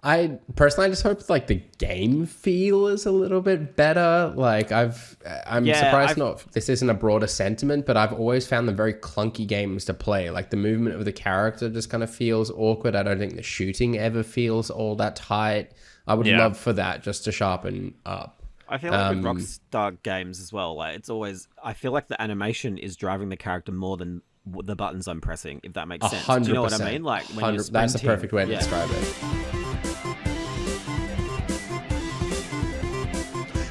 I personally just hope like the game feel is a little bit better. Like I'm surprised this isn't a broader sentiment, but I've always found them very clunky games to play. Like the movement of the character just kind of feels awkward. I don't think the shooting ever feels all that tight. I would love for that just to sharpen up. I feel like with Rockstar games as well, like I feel like the animation is driving the character more than the buttons I'm pressing, if that makes sense. 100%. Do you know what I mean? Like when you're sprinting, that's the perfect way to describe it.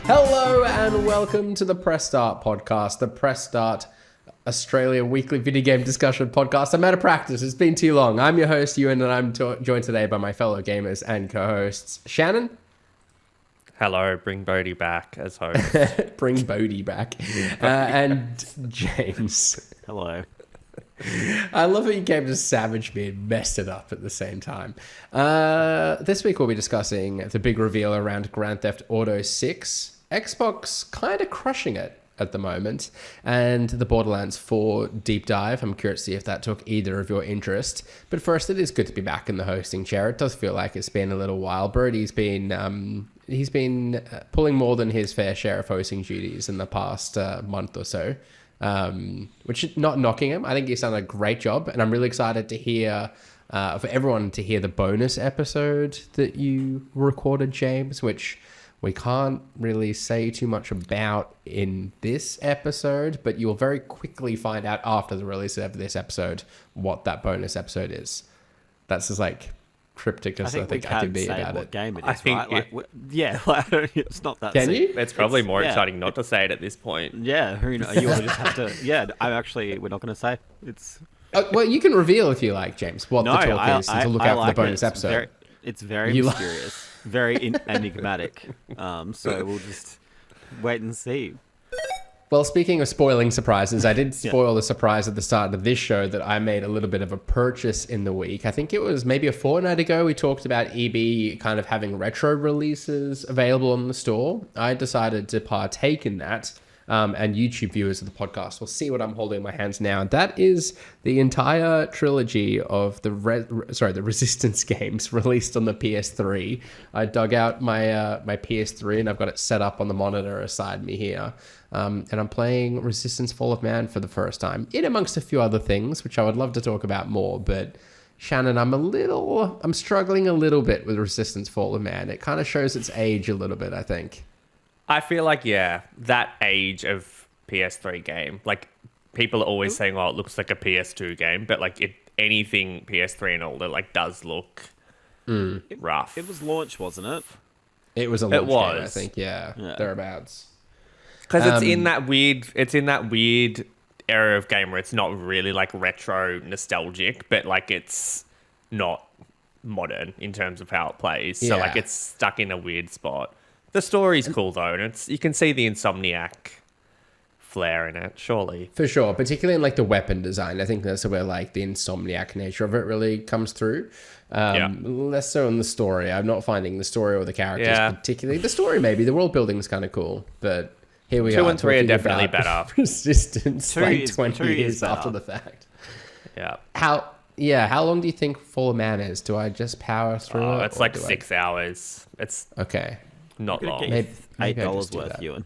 Hello and welcome to the Press Start podcast, the Press Start Australia weekly video game discussion podcast. I'm out of practice. It's been too long. I'm your host, Ewan, and I'm joined today by my fellow gamers and co-hosts, Shannon. Hello, bring Bodhi back as host. Bring Bodhi back. And James. Hello. I love how you came to savage me and messed it up at the same time. This week we'll be discussing the big reveal around Grand Theft Auto 6. Xbox kind of crushing it at the moment. And the Borderlands 4 deep dive. I'm curious to see if that took either of your interest. But first, it is good to be back in the hosting chair. It does feel like it's been a little while. Brody's been... He's been pulling more than his fair share of hosting duties in the past month or so, which is not knocking him. I think he's done a great job, and I'm really excited to hear, for everyone to hear the bonus episode that you recorded, James, which we can't really say too much about in this episode, but you'll very quickly find out after the release of this episode what that bonus episode is. That's just like... cryptic as I think I can be about it. Game it is, I think right? It's not that. Can you? It's probably more exciting not to say it at this point. Yeah, who knows? You will just have to. Yeah, we're not going to say it's. Well, you can reveal if you like, James, what the talk is to look out for the bonus episode. It's very mysterious, very enigmatic. So we'll just wait and see. Well, speaking of spoiling surprises, I did spoil the surprise at the start of this show that I made a little bit of a purchase in the week. I think it was maybe a fortnight ago. We talked about EB kind of having retro releases available on the store. I decided to partake in that. And YouTube viewers of the podcast will see what I'm holding in my hands now. That is the entire trilogy of the Resistance games released on the PS3. I dug out my PS3 and I've got it set up on the monitor beside me here. And I'm playing Resistance Fall of Man for the first time, in amongst a few other things, which I would love to talk about more. But Shannon, I'm struggling a little bit with Resistance Fall of Man. It kind of shows its age a little bit, I think. I feel like, that age of PS3 game, like, people are always saying, oh, it looks like a PS2 game, but, like, anything PS3 and older, like, does look rough. It was launch, wasn't it? It was a launch game, I think, thereabouts. Because it's in that weird era of game where it's not really, like, retro nostalgic, but, like, it's not modern in terms of how it plays. So, like, it's stuck in a weird spot. The story's cool though, and you can see the Insomniac flair in it, surely. For sure, particularly in like the weapon design. I think that's where like the Insomniac nature of it really comes through. Less so in the story. I'm not finding the story or the characters particularly. The story maybe, the world building is kind of cool, but here we are. 2 and 3 are definitely better. Resistance like 20 years after the fact. Yeah. How long do you think Fall of Man is? Do I just power through it? It's like 6 hours. It's okay. Not long. Maybe $8 worth, Ewan.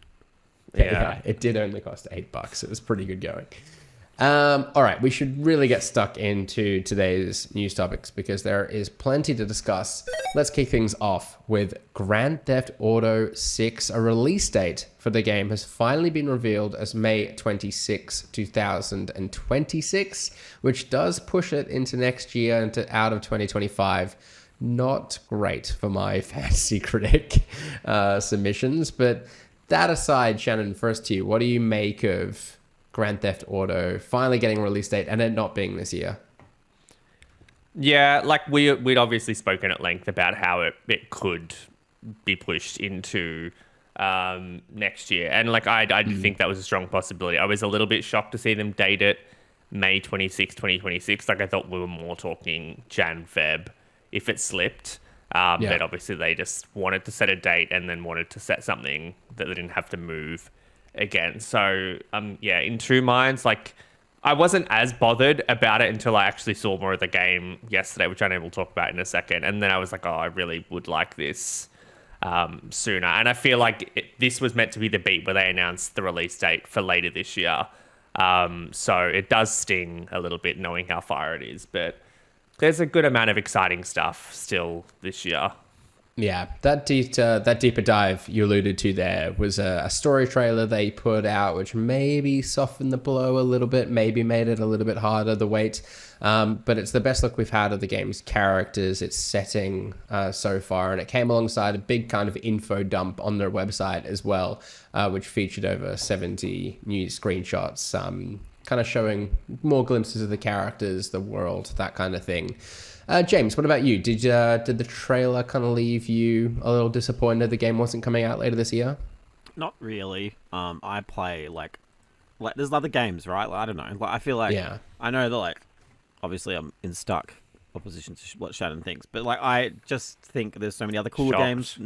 Yeah, it did only cost $8. It was pretty good going. All right, we should really get stuck into today's news topics because there is plenty to discuss. Let's kick things off with Grand Theft Auto 6. A release date for the game has finally been revealed as May 26, 2026, which does push it into next year, out of 2025. Not great for my fantasy critic submissions, but that aside, Shannon, first to you, what do you make of Grand Theft Auto finally getting a release date and it not being this year? Yeah, like we'd obviously spoken at length about how it could be pushed into next year, and like I think that was a strong possibility. I was a little bit shocked to see them date it May 26, 2026. Like I thought we were more talking Jan-Feb if it slipped. But obviously they just wanted to set a date and then wanted to set something that they didn't have to move again. So, in two minds, like, I wasn't as bothered about it until I actually saw more of the game yesterday, which I know we'll talk about in a second. And then I was like, oh, I really would like this sooner. And I feel like this was meant to be the beat where they announced the release date for later this year. So it does sting a little bit knowing how far it is. But there's a good amount of exciting stuff still this year. Yeah, that deeper dive you alluded to there was a story trailer they put out, which maybe softened the blow a little bit, maybe made it a little bit harder to wait. But it's the best look we've had of the game's characters, its setting so far, and it came alongside a big kind of info dump on their website as well, which featured over 70 new screenshots, kind of showing more glimpses of the characters, the world, that kind of thing. James, what about you? Did the trailer kind of leave you a little disappointed the game wasn't coming out later this year? Not really. I play like there's other games, right? Like, I don't know. Like, I feel like I know that like obviously I'm in stark opposition to what Shannon thinks, but like I just think there's so many other cooler games.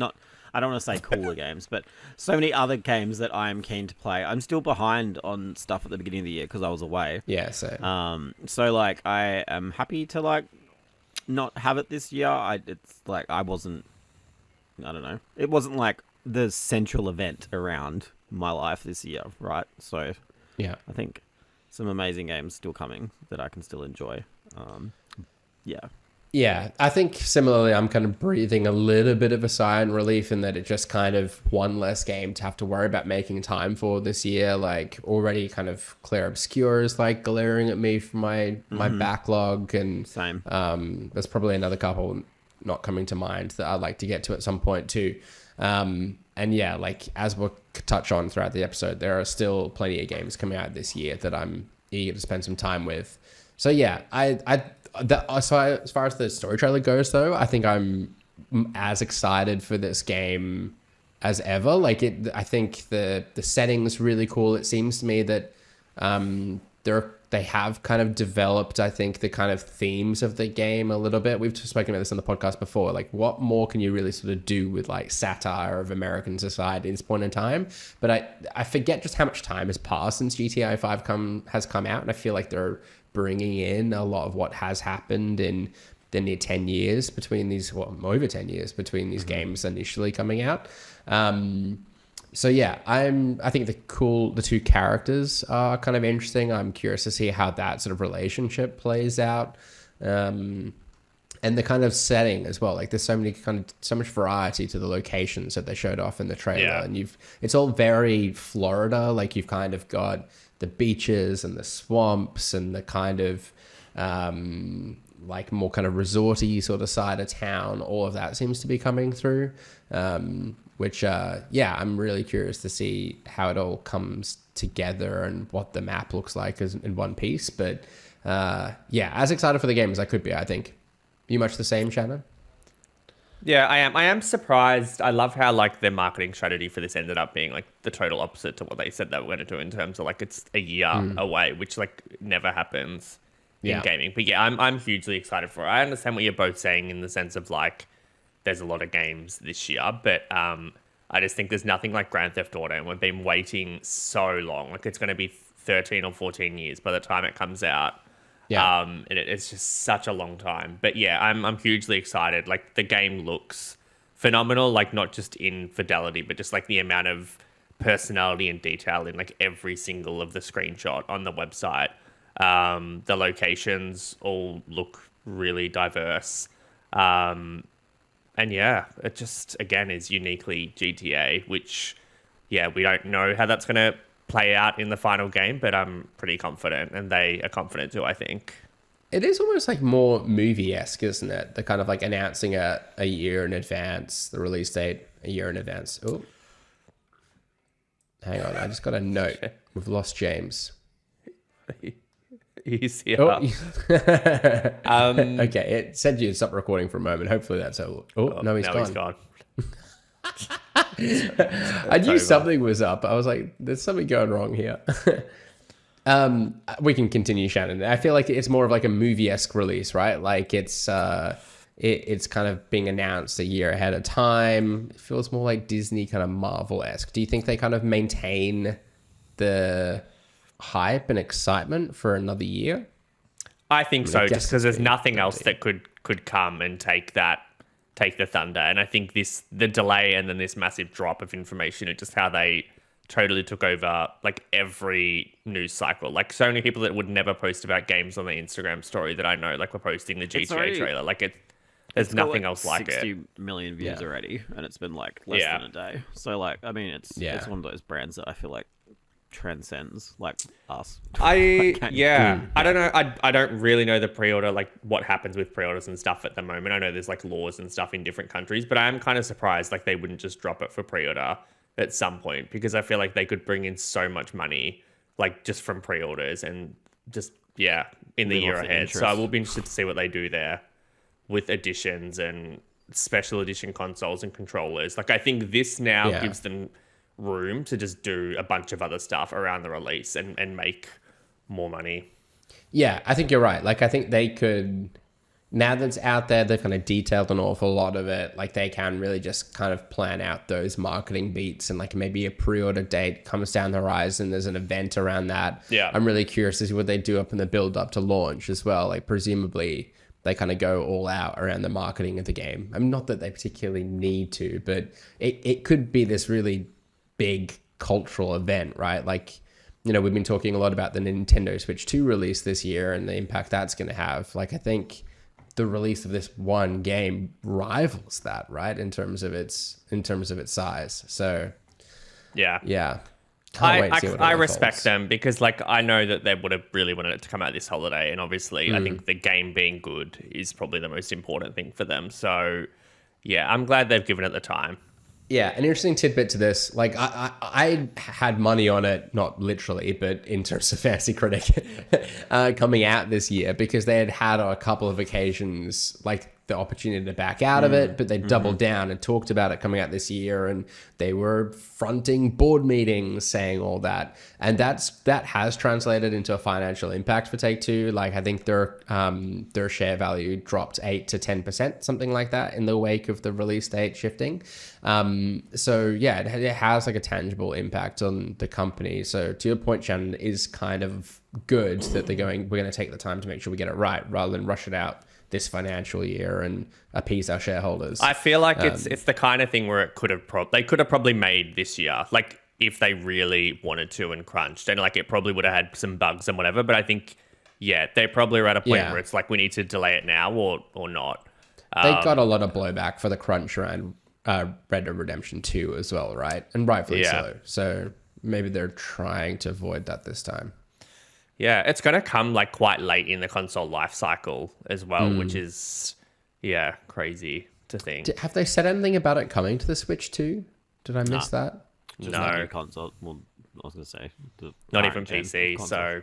I don't want to say cooler games, but so many other games that I am keen to play. I'm still behind on stuff at the beginning of the year because I was away. Yeah, so so like I am happy to like not have it this year. It's like I don't know. It wasn't like the central event around my life this year, right? So yeah, I think some amazing games still coming that I can still enjoy. Yeah, I think similarly, I'm kind of breathing a little bit of a sigh and relief in that it just kind of one less game to have to worry about making time for this year. Like already kind of Claire Obscure is like glaring at me for my backlog, and Same. There's probably another couple not coming to mind that I'd like to get to at some point too. And yeah, like as we'll touch on throughout the episode, there are still plenty of games coming out this year that I'm eager to spend some time with. So yeah, so as far as the story trailer goes, though, I think I'm as excited for this game as ever. Like I think the setting's really cool. It seems to me that they have kind of developed, I think, the kind of themes of the game a little bit. We've spoken about this on the podcast before. Like, what more can you really sort of do with like satire of American society at this point in time? But I forget just how much time has passed since GTA 5 has come out, and I feel like they're bringing in a lot of what has happened in the near 10 years between these, over 10 years between these games initially coming out. So yeah, I think the two characters are kind of interesting. I'm curious to see how that sort of relationship plays out. And the kind of setting as well. Like there's so much variety to the locations that they showed off in the trailer. And it's all very Florida. Like you've kind of got the beaches and the swamps and the kind of like more kind of resorty sort of side of town. All of that seems to be coming through, which I'm really curious to see how it all comes together and what the map looks like in one piece. But as excited for the game as I could be, I think. You much the same, Shannon? Yeah, I am. I am surprised. I love how like their marketing strategy for this ended up being like the total opposite to what they said they were going to do in terms of like it's a year away, which like never happens in gaming. But yeah, I'm hugely excited for it. I understand what you're both saying in the sense of like there's a lot of games this year, but I just think there's nothing like Grand Theft Auto, and we've been waiting so long. Like it's going to be 13 or 14 years by the time it comes out. Yeah. And it's just such a long time. But yeah, I'm hugely excited. Like the game looks phenomenal, like not just in fidelity, but just like the amount of personality and detail in like every single of the screenshot on the website. The locations all look really diverse. And yeah, it just, again, is uniquely GTA, which, yeah, we don't know how that's going to play out in the final game, but I'm pretty confident, and they are confident too, I think. It is almost like more movie-esque, isn't it? They're kind of like announcing a year in advance, the release date a year in advance. Oh, hang on, I just got a note. We've lost James. He's here. Oh. Okay, it said you'd stop recording for a moment. Hopefully that's all. Oh, no, he's gone. I knew something was up. I was like, there's something going wrong here. We can continue, Shannon. I feel like it's more of like a movie-esque release, right? Like it's kind of being announced a year ahead of time. It feels more like Disney kind of Marvel-esque. Do you think they kind of maintain the hype and excitement for another year. I think so, just because there's nothing else empty. that could come and take the thunder. And I think the delay and then this massive drop of information and just how they totally took over like every news cycle. Like so many people that would never post about games on their Instagram story that I know like were posting the GTA trailer. Like there's nothing else like it. 60 million views already, and it's been like less than a day. So like, I mean, it's one of those brands that I feel like transcends like us. I don't know. I don't really know the pre-order, like what happens with pre-orders and stuff at the moment. I know there's like laws and stuff in different countries, but I am kind of surprised like they wouldn't just drop it for pre-order at some point, because I feel like they could bring in so much money like just from pre-orders and just in the year ahead. So I will be interested to see what they do there with editions and special edition consoles and controllers. Like I think this now gives them room to just do a bunch of other stuff around the release and make more money. Yeah, I think you're right. Like, I think they could, now that it's out there, they've kind of detailed an awful lot of it. Like, they can really just kind of plan out those marketing beats, and like maybe a pre-order date comes down the horizon. There's an event around that. Yeah. I'm really curious to see what they do up in the build up to launch as well. Like, presumably they kind of go all out around the marketing of the game. I mean, not that they particularly need to, but it could be this really big cultural event, right? Like, you know, we've been talking a lot about the Nintendo Switch 2 release this year and the impact that's going to have. Like, I think the release of this one game rivals that, right? In terms of its size. So yeah. I respect them, because like I know that they would have really wanted it to come out this holiday, and obviously I think the game being good is probably the most important thing for them. So yeah, I'm glad they've given it the time. Yeah, an interesting tidbit to this. Like, I had money on it, not literally, but in terms of Fantasy Critic, coming out this year, because they had a couple of occasions, like the opportunity to back out of it, but they doubled down and talked about it coming out this year, and they were fronting board meetings saying all that, and that has translated into a financial impact for Take-Two. Like, I think their share value dropped 8 to 10%, something like that, in the wake of the release date shifting. So yeah, it has like a tangible impact on the company. So to your point, Shannon, it is kind of good that we're going to take the time to make sure we get it right, rather than rush it out this financial year and appease our shareholders. I feel like it's the kind of thing where they could have probably made this year, like if they really wanted to and crunched, and like it probably would have had some bugs and whatever. But I think they probably are at a point where it's like we need to delay it now or not. They got a lot of blowback for the crunch around Red Dead Redemption 2 as well, right? And rightfully so. So maybe they're trying to avoid that this time. Yeah, it's going to come like quite late in the console life cycle as well, which is, crazy to think. Have they said anything about it coming to the Switch 2? Did I miss that? Just no console. Well, I was going to say not even PC. Console. So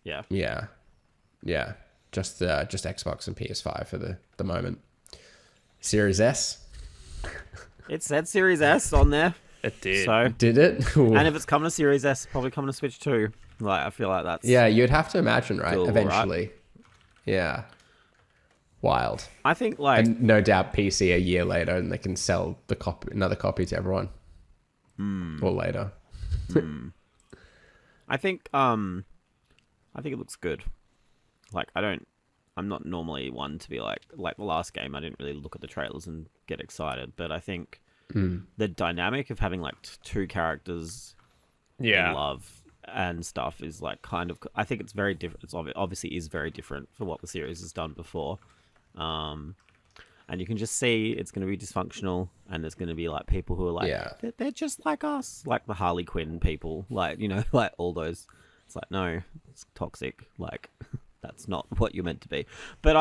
yeah, just Xbox and PS5 for the moment. Series S. It said Series S on there. It did. So did it? Ooh. And if it's coming to Series S, probably coming to Switch 2. Like, I feel like that's... Yeah, you'd have to imagine, right? Cool, Eventually. Right? Yeah. Wild. I think, like... And no doubt PC a year later, and they can sell another copy to everyone. Or later. I think it looks good. Like, I'm not normally one to be like the last game, I didn't really look at the trailers and get excited, but I think the dynamic of having like two characters in love and stuff is like kind of, I think it's very different. It's obviously is very different for what the series has done before. And you can just see it's going to be dysfunctional, and there's going to be like people who are like, they're just like us, like the Harley Quinn people, like, you know, like all those. It's like, no, it's toxic. Like, that's not what you're meant to be. But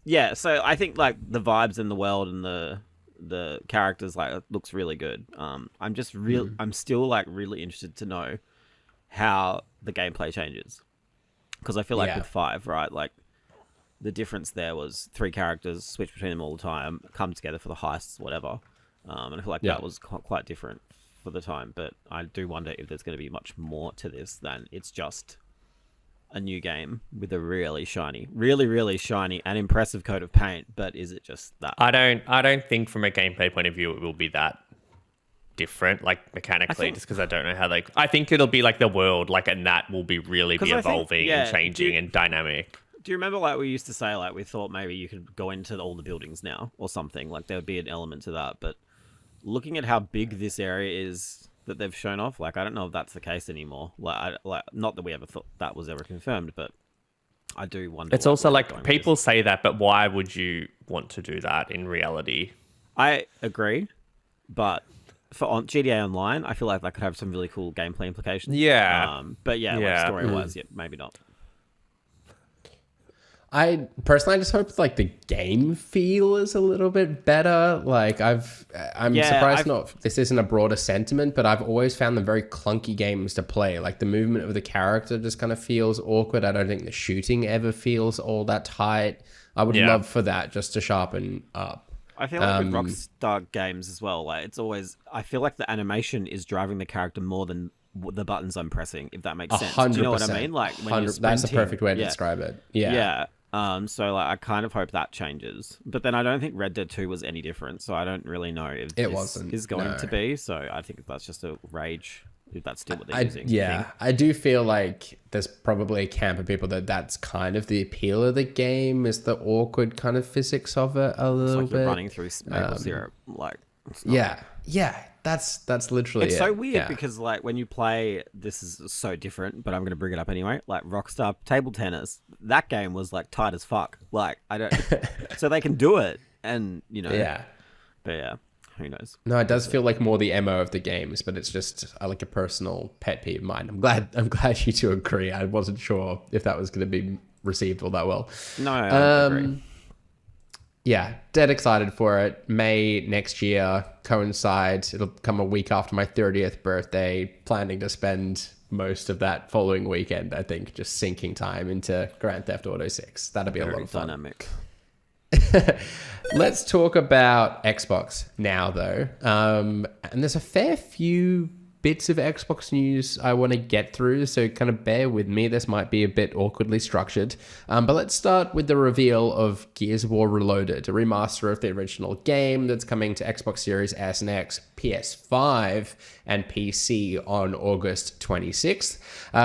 yeah. So I think like the vibes in the world and the characters, like, it looks really good. I'm just I'm still like really interested to know how the gameplay changes, because I feel like with 5, right, like the difference there was 3 characters, switch between them all the time, come together for the heists, whatever. And I feel like that was quite different for the time. But I do wonder if there's going to be much more to this than it's just a new game with a really shiny and impressive coat of paint. But is it just that? I don't think from a gameplay point of view it will be that different, like mechanically, just because I don't know how they. I think it'll be like the world, like, and that will be evolving and changing and dynamic. Do you remember, like, we used to say, like, we thought maybe you could go into all the buildings now or something, like there would be an element to that, but looking at how big this area is that they've shown off, like, I don't know if that's the case anymore. Like, not that we ever thought that was ever confirmed, but I do wonder. It's also like people say that, but why would you want to do that in reality? I agree, but for GTA Online, I feel like that could have some really cool gameplay implications. Yeah. But yeah, like story-wise, maybe not. I personally just hope like the game feel is a little bit better. Like I'm surprised this isn't a broader sentiment, but I've always found them very clunky games to play. Like the movement of the character just kind of feels awkward. I don't think the shooting ever feels all that tight. I would love for that just to sharpen up. I feel like with Rockstar games as well, like it's always, I feel like the animation is driving the character more than the buttons I'm pressing, if that makes sense. 100%. Do you know what I mean? Like when you're sprinting, that's a perfect way to describe it. Yeah. So like I kind of hope that changes, but then I don't think Red Dead 2 was any different, so I don't really know if this is going to be. So I think that's just a rage, if that's still what they're using. I do feel like there's probably a camp of people that's kind of the appeal of the game, is the awkward kind of physics of it a little bit. You're running through maple syrup, like that's literally it's so weird because like when you play, this is so different, but I'm going to bring it up anyway, like Rockstar Table Tennis, that game was like tight as fuck, like I don't so they can do it, and you know, but who knows. No, it does feel like more the MO of the games, but it's just like a personal pet peeve of mine. I'm glad you two agree. I wasn't sure if that was going to be received all that well. No, I agree. Yeah, dead excited for it. May next year coincides. It'll come a week after my 30th birthday. Planning to spend most of that following weekend, I think, just sinking time into Grand Theft Auto 6. That'll be a lot of fun. Dynamic. Let's talk about Xbox now, though. And there's a fair few bits of Xbox news I want to get through, so kind of bear with me. This might be a bit awkwardly structured. But let's start with the reveal of Gears of War Reloaded, a remaster of the original game that's coming to Xbox Series S and X, PS5, and PC on August 26th.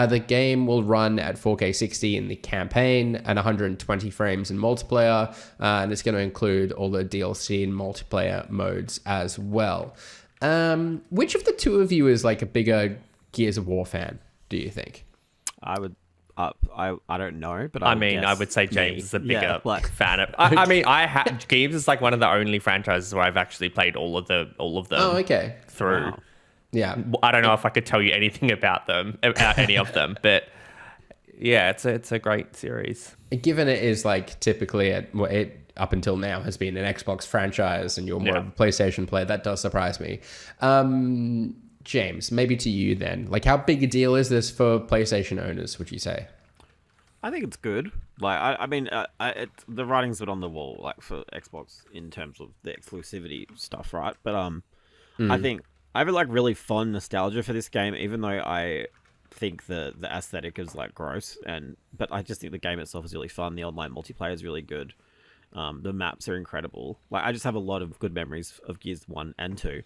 The game will run at 4K 60 in the campaign and 120 frames in multiplayer, and it's going to include all the DLC and multiplayer modes as well. Which of the two of you is like a bigger Gears of War fan, do you think? I would, I don't know, but I would say James is a bigger fan of. Gears is like one of the only franchises where I've actually played all of them. Oh, okay. Through. Wow. Yeah. I don't know if I could tell you anything about any of them, but yeah, it's a great series. Given it is like typically it up until now has been an Xbox franchise and you're more of a PlayStation player, that does surprise me. James, maybe to you then. Like, how big a deal is this for PlayStation owners, would you say? I think it's good. Like, I mean, the writing's a bit on the wall, like, for Xbox in terms of the exclusivity stuff, right? But I think I have, like, really fond nostalgia for this game, even though I think the aesthetic is, like, gross. But I just think the game itself is really fun. The online multiplayer is really good. The maps are incredible. Like, I just have a lot of good memories of Gears 1 and 2.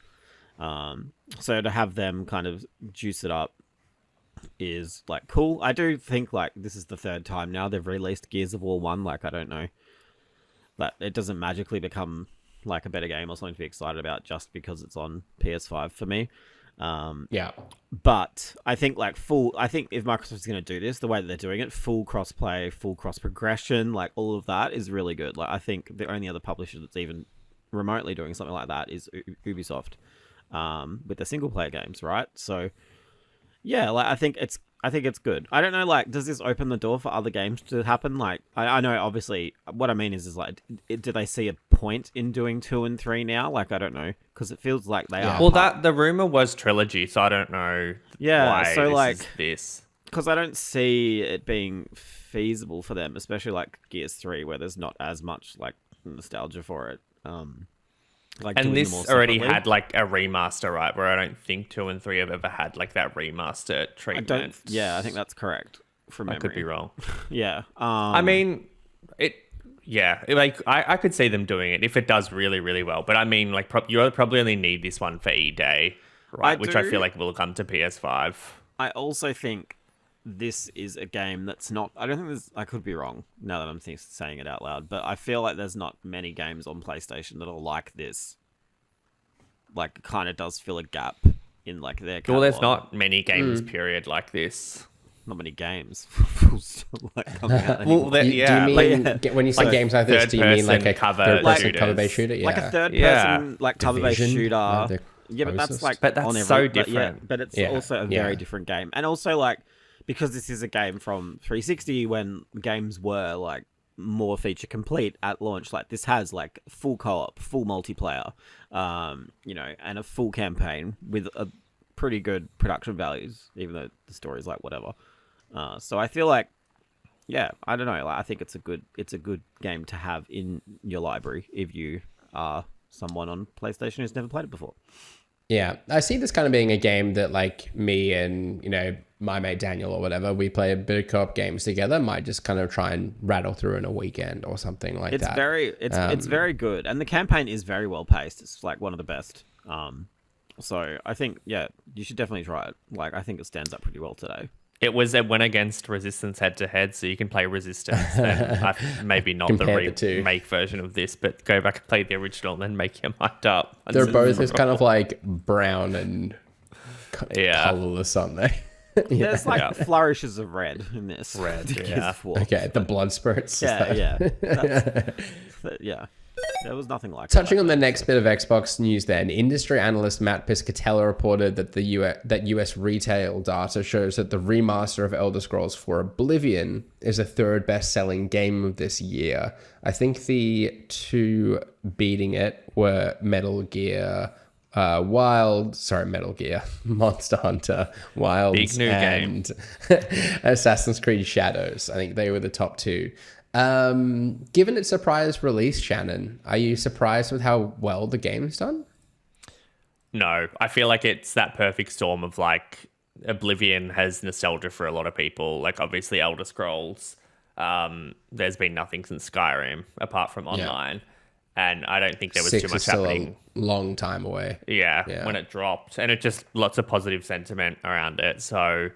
So to have them kind of juice it up is, like, cool. I do think, like, this is the third time now they've released Gears of War 1. Like, I don't know. That it doesn't magically become, like, a better game or something to be excited about just because it's on PS5 for me. But I think if Microsoft's going to do this the way that they're doing it, full cross-play, full cross-progression, like all of that is really good. Like, I think the only other publisher that's even remotely doing something like that is Ubisoft, with their single-player games, right? So yeah, like I think it's good. I don't know, like, does this open the door for other games to happen? Like, I know, obviously, what I mean is like, do they see a point in doing 2 and 3 now? Like, I don't know, because it feels like they are. Well, the rumor was trilogy, so I don't know. Yeah, so like this, because I don't see it being feasible for them, especially like Gears 3, where there's not as much like nostalgia for it. And this already had like a remaster, right? Where I don't think 2 and 3 have ever had like that remaster treatment. I think that's correct. From memory. I could be wrong. Yeah. I mean, I could see them doing it if it does really, really well. But I mean, like, you probably only need this one for E-Day. right? Which I feel like will come to PS5. I also think this is a game that's not... I don't think there's... I could be wrong now that I'm saying it out loud, but I feel like there's not many games on PlayStation that are like this. Like, it kind of does fill a gap in, like, their catalog. Well, there's not many games, period, like this. Not many games. Like, coming out Well, Do you mean, when you say like games like this, do you mean like a third-person shooters. cover-based shooter? Yeah. like a third-person, like, cover-based Division, shooter. Yeah, but that's like... But that's on so different. But it's also a very different game. And also, like, because this is a game from 360 when games were, like, more feature complete at launch, like, this has, like, full co-op, full multiplayer, you know, and a full campaign with a pretty good production values, even though the story's, like, whatever. So I feel like, yeah, I don't know, like, I think it's a good game to have in your library if you are someone on PlayStation who's never played it before. Yeah, I see this kind of being a game that, like, me and, you know, my mate Daniel or whatever, we play a bit of co-op games together, might just kind of try and rattle through in a weekend or something like that. It's very good, and the campaign is very well paced. It's like one of the best. So I think, yeah, you should definitely try it. Like, I think it stands up pretty well today. It went against Resistance head-to-head, so you can play Resistance, and maybe not the remake version of this, but go back and play the original and then make your mind up. They're both as kind of like brown and colourless, aren't they? There's like flourishes of red in this. Red, yeah. Okay, the blood spurts. Yeah. Yeah. There was nothing like Touching on the next bit of Xbox news then, industry analyst Matt Piscatella reported that that US retail data shows that the remaster of Elder Scrolls 4 Oblivion is the third best-selling game of this year. I think the two beating it were Metal Gear, Monster Hunter, Wilds, and Assassin's Creed Shadows. I think they were the top two. Given its surprise release, Shannon, are you surprised with how well the game's done? No, I feel like it's that perfect storm of, like, Oblivion has nostalgia for a lot of people. Like, obviously Elder Scrolls, there's been nothing since Skyrim apart from online. And I don't think there was too much happening. A long time away. Yeah, when it dropped. And it just lots of positive sentiment around it. So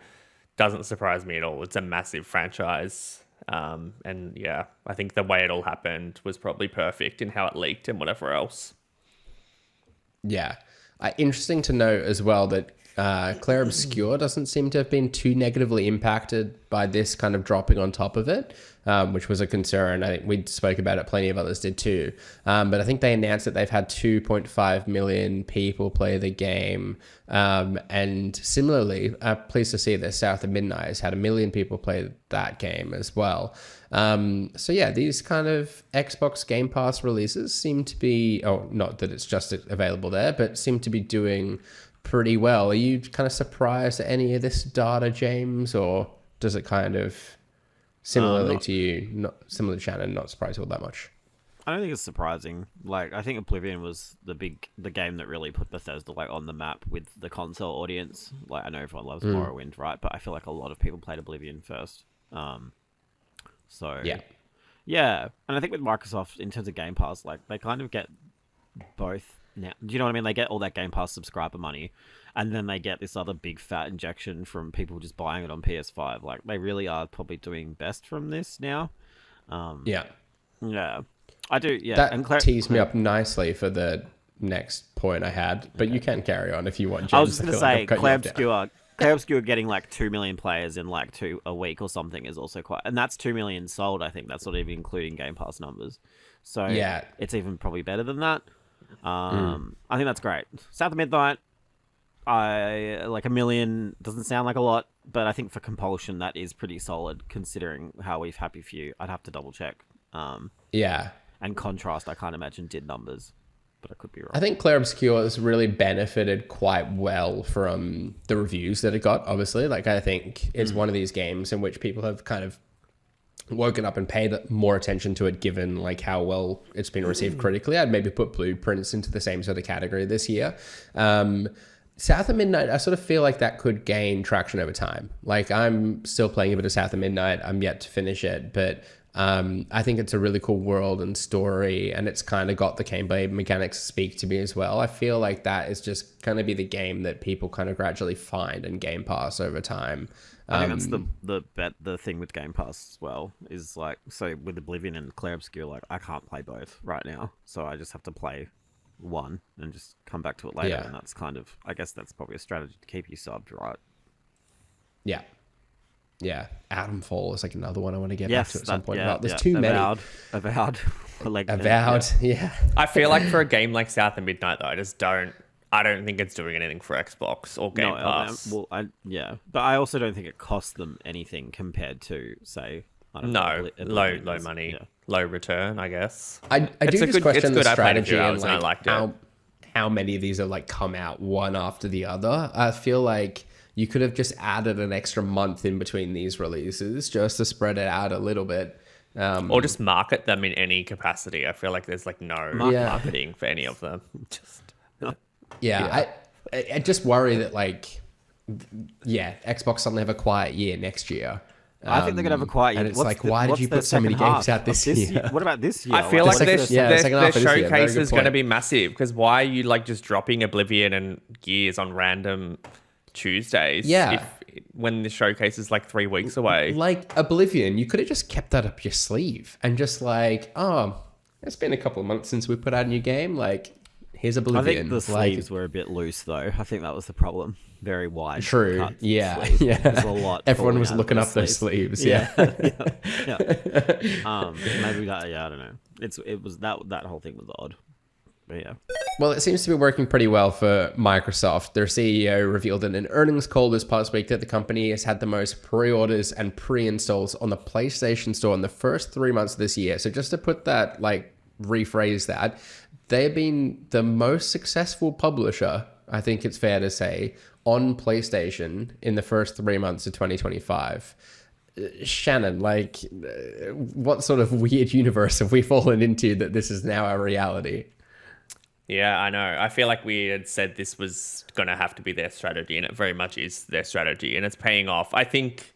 doesn't surprise me at all. It's a massive franchise. And yeah, I think the way it all happened was probably perfect in how it leaked and whatever else. Yeah. Interesting to note as well that Claire Obscure doesn't seem to have been too negatively impacted by this kind of dropping on top of it, which was a concern. I think we spoke about it, plenty of others did too. But I think they announced that they've had 2.5 million people play the game. And similarly, pleased to see that South of Midnight has had 1 million people play that game as well. So yeah, these kind of Xbox Game Pass releases seem to be, not that it's just available there, but seem to be doing pretty well. Are you kind of surprised at any of this data, James, or does it kind of similarly to you, similar to Shannon, not surprised all that much? I don't think it's surprising. Like, I think Oblivion was the game that really put Bethesda, like, on the map with the console audience. Like, I know everyone loves Morrowind, right? But I feel like a lot of people played Oblivion first. So yeah, and I think with Microsoft in terms of Game Pass, like, they kind of get both. Now, do you know what I mean? They get all that Game Pass subscriber money, and then they get this other big fat injection from people just buying it on PS5. Like, they really are probably doing best from this now. Yeah, I do. Yeah, that teased me up nicely for the next point I had, but you can carry on if you want, James. I was just going to say, Claire Obscure getting like 2 million players in like a week or something is also quite, and that's 2 million sold. I think that's not even including Game Pass numbers. So yeah, it's even probably better than that. I think that's great. South of Midnight, like 1 million doesn't sound like a lot, but I think for Compulsion that is pretty solid considering how we've Happy Few. I'd have to double check. And Contrast, I can't imagine did numbers, but I could be wrong. I think Claire Obscure has really benefited quite well from the reviews that it got, obviously. Like, I think it's one of these games in which people have kind of woken up and paid more attention to it, given like how well it's been received critically. I'd maybe put Blueprints into the same sort of category this year. South of Midnight, I sort of feel like that could gain traction over time. Like, I'm still playing a bit of South of Midnight. I'm yet to finish it, but I think it's a really cool world and story, and it's kind of got the gameplay mechanics speak to me as well. I feel like that is just going to be the game that people kind of gradually find in Game Pass over time. I think that's the thing with Game Pass as well, is like, so with Oblivion and Clair Obscur, like I can't play both right now, so I just have to play one and just come back to it later. And that's kind of, I guess that's probably a strategy to keep you subbed, right? Yeah, Atomfall is like another one I want to get back to at some point. There's too Avowed. many. Avowed, yeah. I feel like for a game like South of Midnight, though, I don't think it's doing anything for Xbox or Game Pass. But I also don't think it costs them anything compared to, say, low money, low return, I guess. I do just question the strategy and like how many of these are like come out one after the other. I feel like you could have just added an extra month in between these releases just to spread it out a little bit. Or just market them in any capacity. I feel like there's like no marketing for any of them. I just worry that Xbox suddenly have a quiet year next year. I think they're gonna have a quiet year. And it's why did you put so many games out this year? What about this year? I feel like their showcase is going to be be massive, because why are you like just dropping Oblivion and Gears on random Tuesdays? When the showcase is like 3 weeks away. Like Oblivion, you could have just kept that up your sleeve and just it's been a couple of months since we put out a new game. Like, here's Oblivion. I think the sleeves were a bit loose, though. I think that was the problem. Very wide. True. Cut yeah. sleeves. Yeah. There's a lot. Everyone was looking up those sleeves. Yeah. Maybe that. Yeah, I don't know. It was that whole thing was odd. But yeah. Well, it seems to be working pretty well for Microsoft. Their CEO revealed in an earnings call this past week that the company has had the most pre-orders and pre-installs on the PlayStation Store in the first 3 months of this year. So just to put that, rephrase that, they've been the most successful publisher, I think it's fair to say, on PlayStation in the first 3 months of 2025. Shannon, what sort of weird universe have we fallen into that this is now our reality? Yeah, I know. I feel like we had said this was going to have to be their strategy, and it very much is their strategy, and it's paying off. I think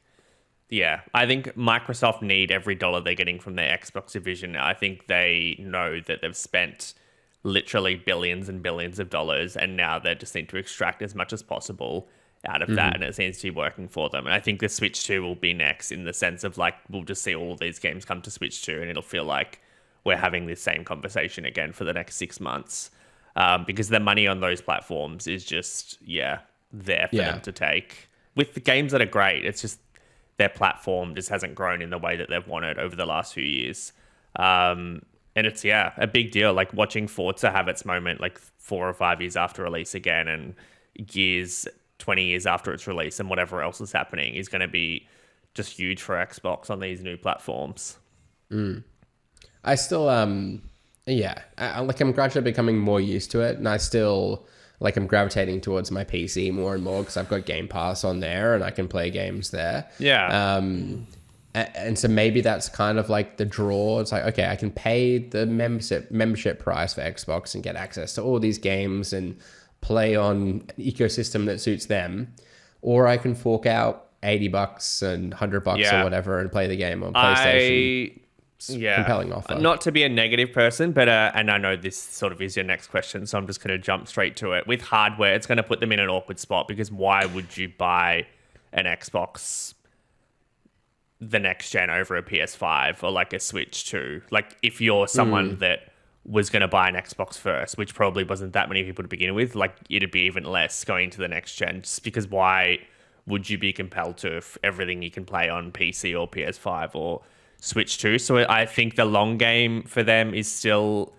Microsoft need every dollar they're getting from their Xbox division. I think they know that they've spent literally billions and billions of dollars, and now they just need to extract as much as possible out of that, and it seems to be working for them. And I think the Switch 2 will be next, in the sense of we'll just see all of these games come to Switch 2, and it'll feel like we're having this same conversation again for the next 6 months. Because the money on those platforms is just, there for them to take. With the games that are great, it's just their platform just hasn't grown in the way that they've wanted over the last few years. And it's, a big deal. Like watching Forza have its moment 4 or 5 years after release again, and Gears 20 years after its release, and whatever else is happening is going to be just huge for Xbox on these new platforms. I still, I'm gradually becoming more used to it, and I still, I'm gravitating towards my PC more and more because I've got Game Pass on there and I can play games there. Yeah. And so maybe that's kind of the draw. It's okay, I can pay the membership price for Xbox and get access to all these games and play on an ecosystem that suits them, or I can fork out $80 and $100 or whatever and play the game on PlayStation. Compelling offer. Not to be a negative person, but and I know this sort of is your next question, so I'm just going to jump straight to it. With hardware, it's going to put them in an awkward spot, because why would you buy an Xbox the next gen over a PS5 or a Switch 2? If you're someone that was going to buy an Xbox first, which probably wasn't that many people to begin with, it'd be even less going to the next gen, just because why would you be compelled to if everything you can play on PC or PS5 or Switch 2? So I think the long game for them is still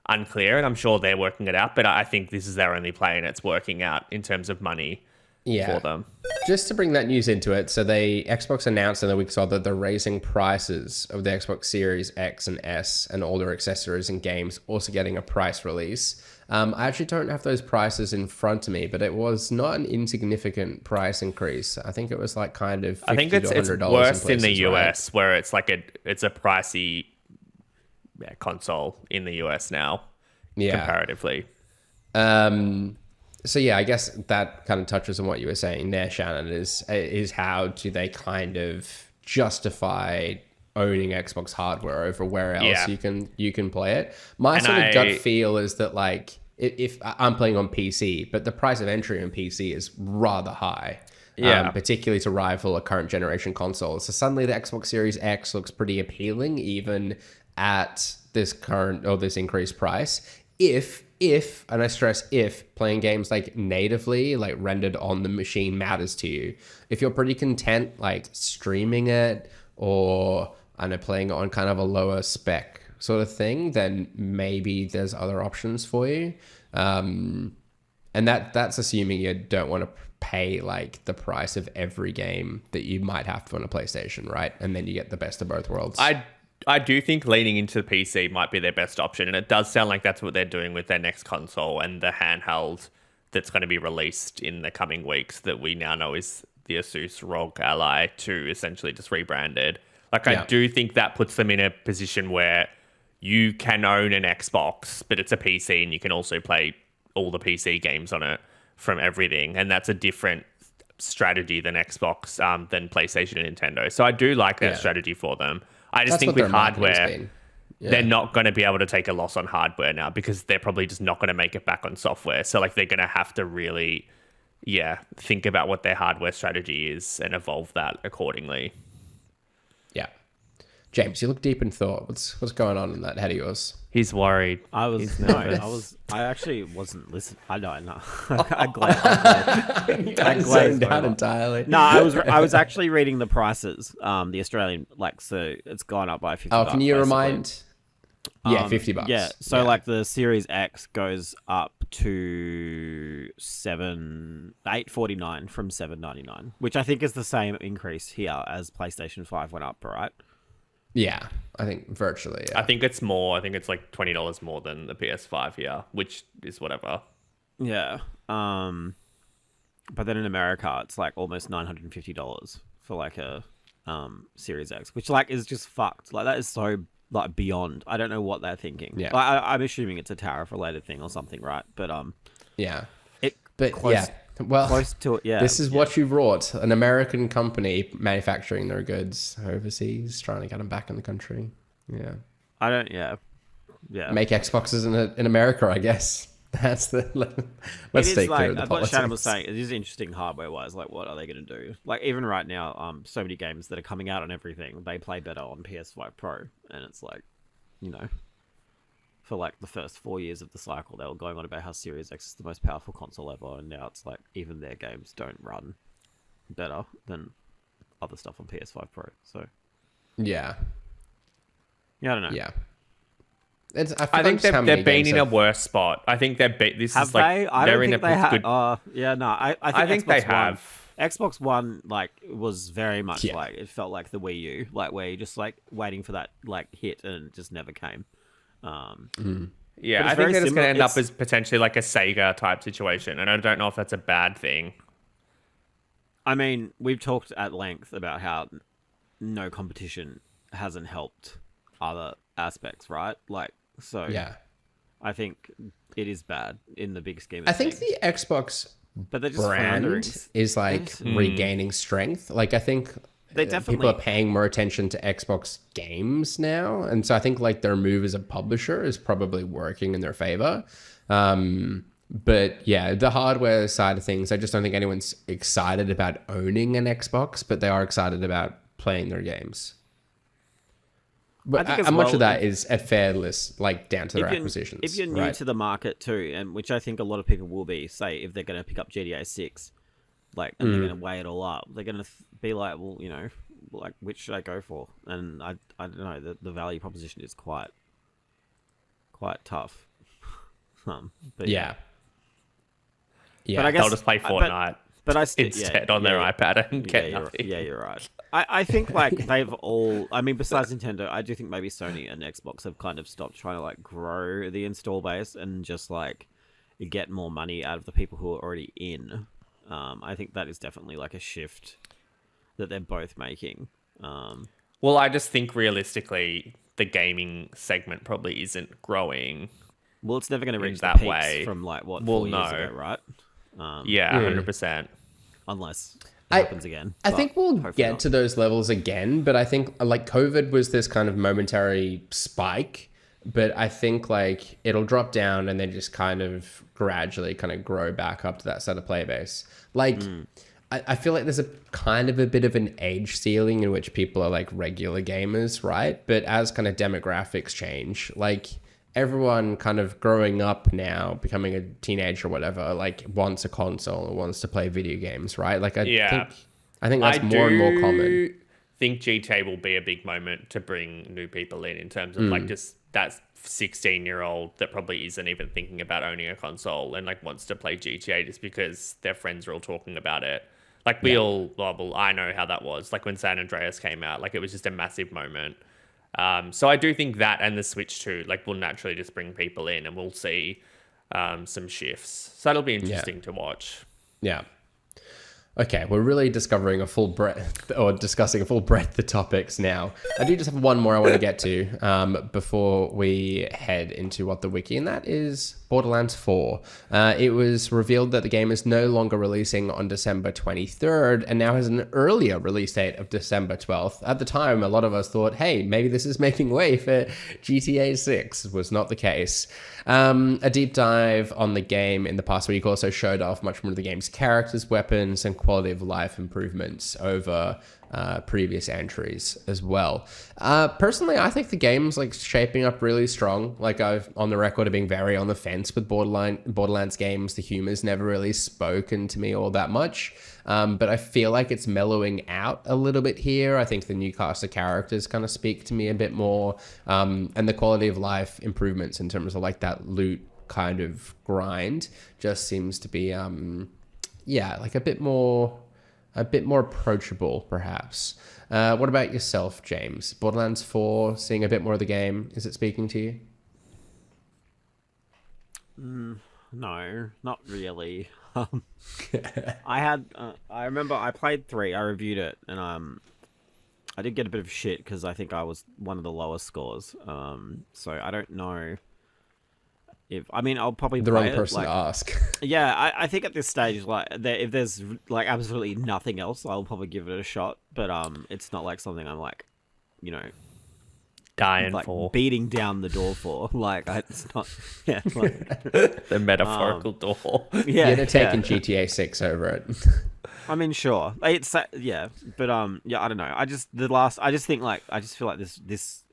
unclear, and I'm sure they're working it out, but I think this is their only play, and it's working out in terms of money for them. Just to bring that news into it, so Xbox announced in the week that they're raising prices of the Xbox Series X and S and all their accessories and games, also getting a price release. I actually don't have those prices in front of me, but it was not an insignificant price increase. I think it was kind of $50 I think it's worse in the US, where it's it's a pricey console in the US now, comparatively. So I guess that kind of touches on what you were saying there, Shannon, is how do they kind of justify owning Xbox hardware over where else Yeah. you can play it. My sort of gut feel is that like if I'm playing on PC, but the price of entry on PC is rather high. Yeah. Particularly to rival a current generation console. So suddenly the Xbox Series X looks pretty appealing even at this current or this increased price. If and I stress if playing games like natively, like rendered on the machine matters to you. If you're pretty content like streaming it or I know playing it on kind of a lower spec sort of thing, then maybe there's other options for you. And that's assuming you don't want to pay like the price of every game that you might have to on a PlayStation, right? And then you get the best of both worlds. I do think leaning into the PC might be their best option, and it does sound like that's what they're doing with their next console and the handheld that's going to be released in the coming weeks that we now know is the Asus ROG Ally 2, essentially just rebranded. Like, I do think that puts them in a position where you can own an Xbox, but it's a PC, and you can also play all the PC games on it from everything, and that's a different strategy than Xbox, than PlayStation and Nintendo. So I do like that strategy for them. I just think with hardware, they're not going to be able to take a loss on hardware now because they're probably just not going to make it back on software. So like they're going to have to really, think about what their hardware strategy is and evolve that accordingly. Yeah. James, you look deep in thought. What's going on in that head of yours? He's worried. I actually wasn't listening. I know. I glazed down entirely. No, I was actually reading the prices. The Australian, like, so it's gone up by $50. Oh, can you basically. remind? Yeah, $50. Yeah, so like the Series X goes up to $849 from $799, which I think is the same increase here as PlayStation 5 went up, right? Yeah, I think virtually. Yeah. I think it's more. I think it's like $20 more than the PS5 here, which is whatever. Yeah. But then in America, it's like almost $950 for like a Series X, which like is just fucked. Like that is so like beyond. I don't know what they're thinking. Yeah. Like, I'm assuming it's a tariff related thing or something, right? But yeah. Close to it. Yeah. This is what you wrought. An American company manufacturing their goods overseas, trying to get them back in the country. Yeah. I don't. Yeah. Make Xboxes in America, I guess. That's the. Let's take care of the politics. What Shannon was saying, it is interesting hardware wise. Like, what are they going to do? Like, even right now, so many games that are coming out on everything, they play better on PS5 Pro, and it's like, you know. For like the first 4 years of the cycle, they were going on about how Series X is the most powerful console ever, and now it's like even their games don't run better than other stuff on PS5 Pro. So yeah, I don't know. Yeah, I think they've been in a worse spot. I think they're this have is like they? I they're don't in think a they have. good. I think they Xbox have. Xbox One like was very much like it felt like the Wii U, like where you're just like waiting for that like hit and it just never came. Yeah, I think that it's going to end up as potentially like a Sega type situation, and I don't know if that's a bad thing. I mean, we've talked at length about how no competition hasn't helped other aspects, right? Like, so I think it is bad in the big scheme of things. I think the Xbox but they're just brand is like regaining strength. Like, I think people are paying more attention to Xbox games now, and so I think like their move as a publisher is probably working in their favor. But yeah, the hardware side of things, I just don't think anyone's excited about owning an Xbox, but they are excited about playing their games. But how much of that is a fair list, like down to their acquisitions? If you're new to the market too, and which I think a lot of people will be, say if they're going to pick up GTA 6, like, and they're going to weigh it all up, they're going to be like, well, you know, like, which should I go for? And I don't know, the value proposition is quite tough. But yeah. But I guess they'll just play Fortnite. But instead on their iPad and get nothing. You're right. I think like they've all. I mean, besides Nintendo, I do think maybe Sony and Xbox have kind of stopped trying to like grow the install base and just like get more money out of the people who are already in. I think that is definitely like a shift that they're both making. Well, I just think realistically, the gaming segment probably isn't growing. Well, it's never going to reach that the way from like what 4 years ago, right? Yeah, 100%. Unless happens again. I think we'll get not. to those levels again, but I think like COVID was this kind of momentary spike, but I think like it'll drop down and then just kind of gradually kind of grow back up to that set of player base. Like I feel like there's a kind of a bit of an age ceiling in which people are like regular gamers, right? But as kind of demographics change, like everyone kind of growing up now, becoming a teenager or whatever, like wants a console or wants to play video games, right? Like I think that's more and more common. I think GTA will be a big moment to bring new people in terms of like just that 16-year-old that probably isn't even thinking about owning a console and like wants to play GTA just because their friends are all talking about it. Like I know how that was. Like when San Andreas came out, like it was just a massive moment. So I do think that and the Switch 2 like will naturally just bring people in and we'll see some shifts. So that'll be interesting to watch. Yeah. Okay, we're really discovering a full breadth or discussing a full breadth of topics now. I do just have one more I want to get to before we head into what the wiki, and that is Borderlands 4. It was revealed that the game is no longer releasing on December 23rd and now has an earlier release date of December 12th. At the time, a lot of us thought, hey, maybe this is making way for GTA 6. Was not the case. A deep dive on the game in the past week also showed off much more of the game's characters, weapons, and quality of life improvements over previous entries as well. Personally, I think the game's like shaping up really strong. Like I've on the record of being very on the fence with Borderlands games. The humor's never really spoken to me all that much. But I feel like it's mellowing out a little bit here. I think the new cast of characters kind of speak to me a bit more. And the quality of life improvements in terms of like that loot kind of grind just seems to be, like a bit more approachable, perhaps. What about yourself, James? Borderlands 4, seeing a bit more of the game, is it speaking to you? No, not really. I remember I played 3, I reviewed it, and I did get a bit of shit because I think I was one of the lowest scores. So I don't know I'll probably the play wrong person to ask. Yeah, I think at this stage, like, if there's like absolutely nothing else, I'll probably give it a shot. But it's not like something I'm like, dying like for, beating down the door for. Like it's not, the metaphorical door. Yeah, you're taking GTA 6 over it. I mean, sure, it's but I don't know. I just feel like this.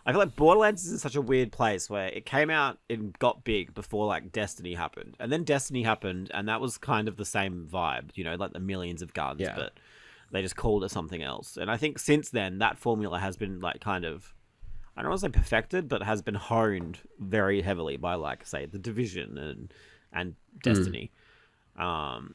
I feel like Borderlands is in such a weird place where it came out and got big before like Destiny happened, and then Destiny happened, and that was kind of the same vibe, like the millions of guns, but they just called it something else. And I think since then that formula has been like kind of, I don't want to say perfected, but has been honed very heavily by like say the Division and Destiny.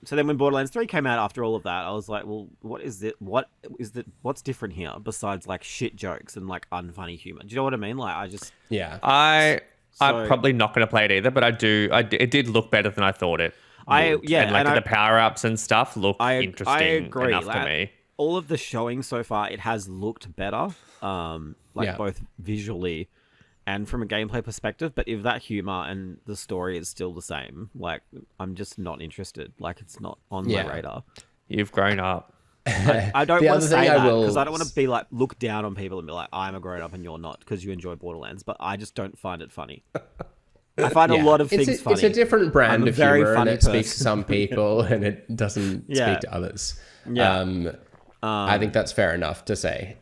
So then when Borderlands 3 came out after all of that, I was like, well, what's different here besides like shit jokes and like unfunny humor? Do you know what I mean? Like I'm probably not going to play it either, but it did look better than I thought it would. The power-ups and stuff look interesting enough to me. All of the showing so far, it has looked better, both visually and from a gameplay perspective, but if that humor and the story is still the same, like, I'm just not interested. Like, it's not on my radar. You've grown up. I don't want to say that because I don't want to be like, look down on people and be like, I'm a grown up and you're not because you enjoy Borderlands, but I just don't find it funny. I find a lot of things funny. It's a different brand of humor, and it person. speaks to some people and it doesn't speak to others. I think that's fair enough to say.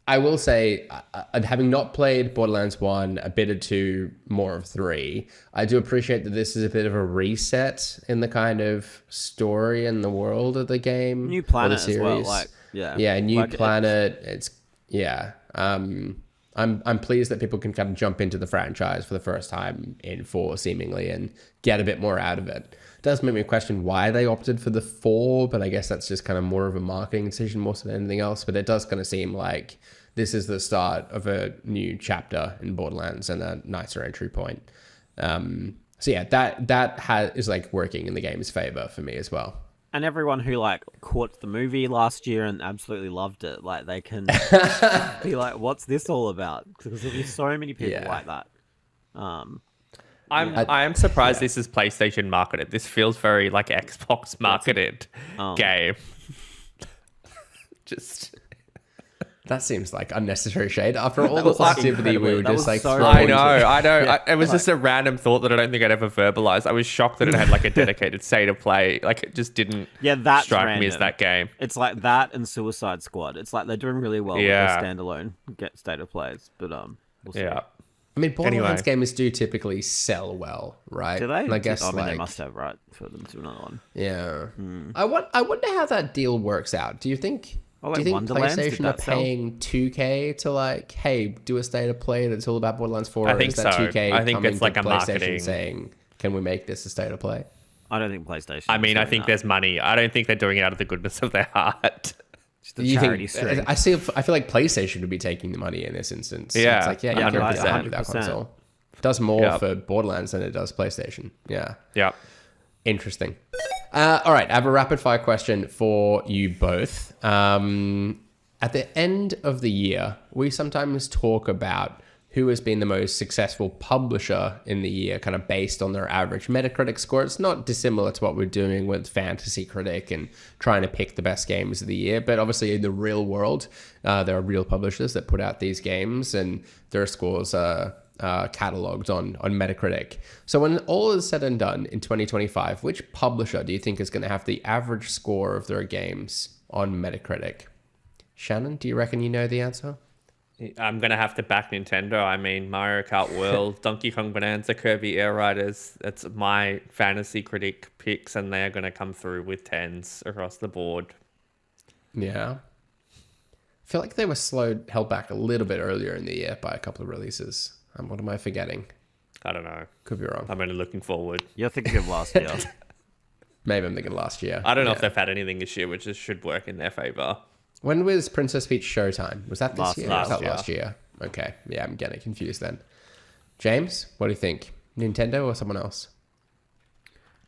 I will say, having not played Borderlands 1, a bit of 2, more of 3, I do appreciate that this is a bit of a reset in the kind of story and the world of the game. New planet as well. New planet. I'm pleased that people can kind of jump into the franchise for the first time in 4, seemingly, and get a bit more out of it. It does make me question why they opted for the 4, but I guess that's just kind of more of a marketing decision more so than anything else. But it does kind of seem like this is the start of a new chapter in Borderlands and a nicer entry point. That is like working in the game's favor for me as well. And everyone who like caught the movie last year and absolutely loved it, like they can be like, "What's this all about?" Because there'll be so many people like that. I am surprised this is PlayStation marketed. This feels very like Xbox marketed game. Just that seems like unnecessary shade. After all the positivity, we were just like, so I know. It was just a random thought that I don't think I'd ever verbalized. I was shocked that it had like a dedicated state of play. Like it just didn't strike me as that game. It's like that and Suicide Squad. It's like they're doing really well with their standalone state of plays, but we'll see. Yeah. I mean, Borderlands games do typically sell well, right? Do they? And I guess they must have, right, for them to do another one. Yeah. I wonder how that deal works out. Do you think? Oh, like do you think Wonderlands, PlayStation are paying $2K to like, hey, do a state of play that's all about Borderlands 4? I think or is that so. $2K I think it's like a PlayStation marketing saying, can we make this a state of play? I don't think PlayStation. I mean, I think there's money. I don't think they're doing it out of the goodness of their heart. Just a charity string. I feel like PlayStation would be taking the money in this instance. Yeah, it's like, you can't be 100%. with that console. It does more for Borderlands than it does PlayStation. Yeah. Yeah. Interesting. All right, I have a rapid fire question for you both. At the end of the year, we sometimes talk about who has been the most successful publisher in the year, kind of based on their average Metacritic score. It's not dissimilar to what we're doing with Fantasy Critic and trying to pick the best games of the year. But obviously in the real world, there are real publishers that put out these games and their scores are cataloged on Metacritic. So when all is said and done in 2025, which publisher do you think is going to have the average score of their games on Metacritic? Shannon, do you reckon you know the answer? I'm going to have to back Nintendo. I mean, Mario Kart World, Donkey Kong Bonanza, Kirby Air Riders. That's my Fantasy Critic picks, and they're going to come through with 10s across the board. Yeah. I feel like they were held back a little bit earlier in the year by a couple of releases. What am I forgetting? I don't know. Could be wrong. I'm only looking forward. You're thinking of last year. Maybe I'm thinking last year. I don't know if they've had anything this year, which should work in their favor. When was Princess Peach Showtime? Was that this year? Last year. Okay. Yeah, I'm getting confused then. James, what do you think? Nintendo or someone else?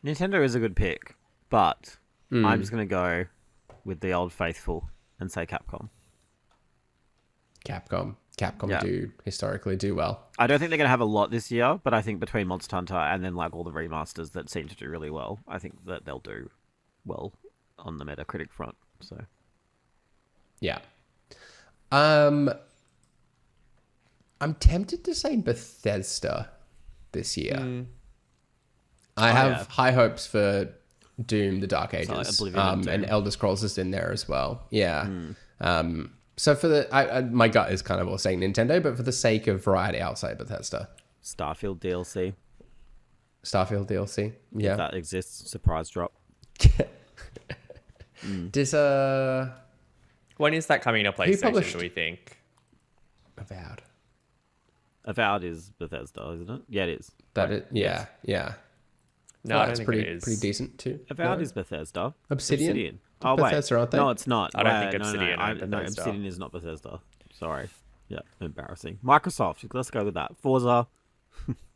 Nintendo is a good pick, but I'm just going to go with the old faithful and say Capcom. Capcom do historically do well. I don't think they're going to have a lot this year, but I think between Monster Hunter and then like all the remasters that seem to do really well, I think that they'll do well on the Metacritic front. So, yeah. I'm tempted to say Bethesda this year. I have high hopes for Doom: The Dark Ages, and Elder Scrolls is in there as well. Yeah. So for my gut is kind of all saying Nintendo, but for the sake of variety, I'll say Bethesda. Starfield DLC. Yeah. If that exists, surprise drop. Does when is that coming to PlayStation, do we think? Avowed is Bethesda, isn't it? Yeah, it is. Yeah. No, I don't it's think pretty it is. pretty decent too. Avowed is Bethesda. Obsidian. Oh, Bethesda, wait. aren't they? No, it's not. I don't think Obsidian are No, Bethesda. Obsidian is not Bethesda. Sorry. Yeah, embarrassing. Microsoft. Let's go with that. Forza.